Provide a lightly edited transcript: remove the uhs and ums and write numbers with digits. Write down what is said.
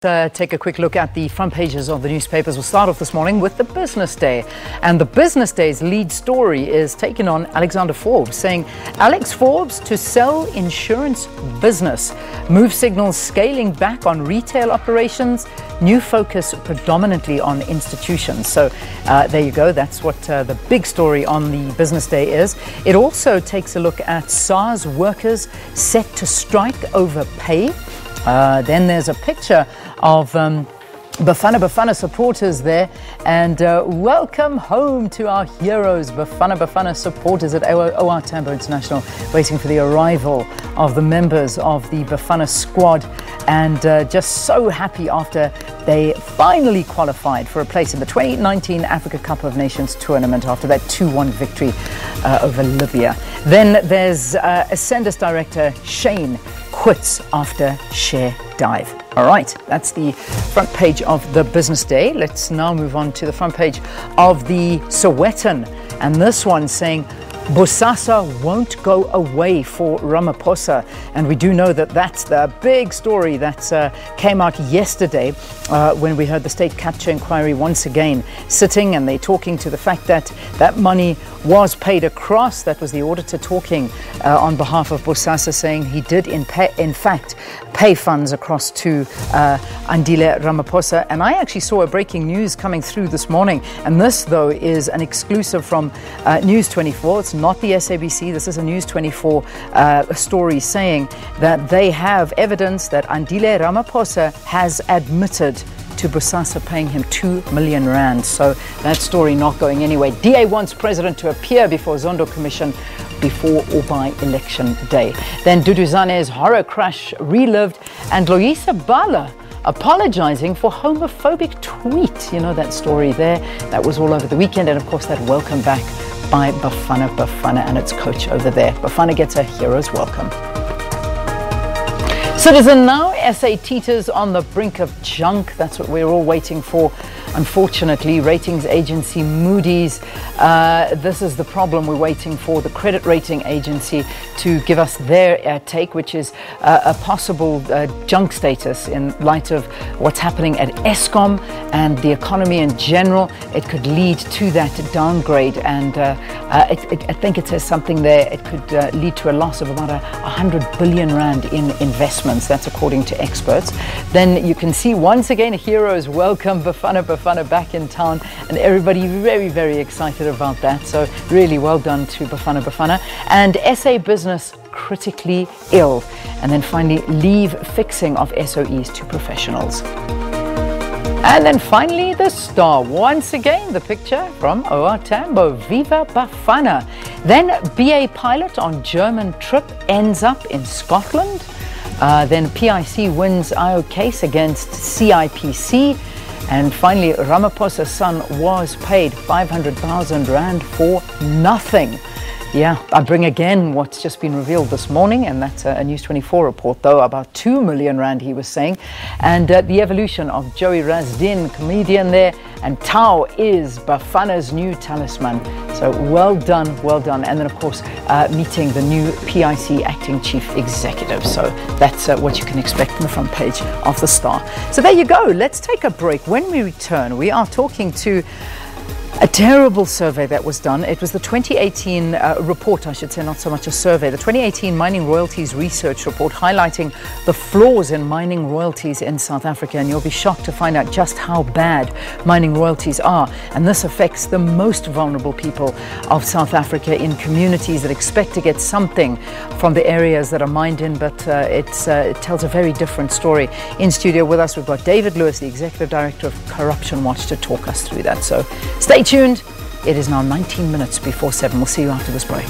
Take a quick look at the front pages of the newspapers. We'll start off this morning with the Business Day. And the Business Day's lead story is taken on Alexander Forbes, saying, Alex Forbes to sell insurance business. Move signals scaling back on retail operations. New focus predominantly on institutions. So there you go. That's what the big story on the Business Day is. It also takes a look at SARS workers set to strike over pay. Then there's a picture of Bafana supporters there, and welcome home to our heroes, Bafana supporters at OR Tambo International, waiting for the arrival of the members of the Bafana squad, and just so happy after they finally qualified for a place in the 2019 Africa Cup of Nations tournament after that 2-1 victory over Libya. Then there's Ascendus director Shane quits after share dive. All right, that's the front page of the Business Day. Let's now move on to the front page of the Sowetan, and this one saying Bosasa won't go away for Ramaphosa. And we do know that that's the big story that came out yesterday when we heard the state capture inquiry once again sitting, and they're talking to the fact that that money was paid across. That was the auditor talking on behalf of Bosasa, saying he did in fact pay funds across to Andile Ramaphosa. And I actually saw a breaking news coming through this morning, and this though is an exclusive from News 24. It's not the SABC. This is a News 24 story saying that they have evidence that Andile Ramaphosa has admitted to Bosasa paying him 2 million rand. So that story not going anywhere. DA wants president to appear before Zondo Commission before or by election day. Then Duduzane's horror crash relived, and Loisa Bala apologizing for homophobic tweet. You know that story there. That was all over the weekend, and of course that welcome back by Bafana and its coach over there. Bafana gets a hero's welcome. Citizen now, SA teeters on the brink of junk. That's what we're all waiting for. Unfortunately, ratings agency Moody's, this is the problem we're waiting for, the credit rating agency to give us their take, which is a possible junk status in light of what's happening at Eskom and the economy in general. It could lead to that downgrade, and I think it says something there. It could lead to a loss of about 100 billion rand in investments. That's according to experts. Then you can see once again a hero's welcome, Bafana back in town, and everybody very, very excited about that. So really well done to Bafana. And SA Business critically ill. And then finally, leave fixing of SOEs to professionals. And then finally, the Star. Once again, the picture from OR Tambo. Viva Bafana. Then BA pilot on German trip ends up in Scotland. Then PIC wins IO case against CIPC. And finally, Ramaphosa's son was paid 500,000 rand for nothing. Yeah, I bring again what's just been revealed this morning, and that's a News 24 report, though, about 2 million rand, he was saying. And the evolution of Joey Razdin, comedian there, and Tao is Bafana's new talisman. So well done. And then, of course, meeting the new PIC acting chief executive. So that's what you can expect from the front page of the Star. So there you go. Let's take a break. When we return, we are talking to a terrible survey that was done. It was the 2018 report, I should say, not so much a survey. The 2018 Mining Royalties Research Report highlighting the flaws in mining royalties in South Africa. And you'll be shocked to find out just how bad mining royalties are. And this affects the most vulnerable people of South Africa in communities that expect to get something from the areas that are mined in. But it tells a very different story. In studio with us, we've got David Lewis, the Executive Director of Corruption Watch, to talk us through that. So stay tuned. It is now 19 minutes before 7. We'll see you after this break.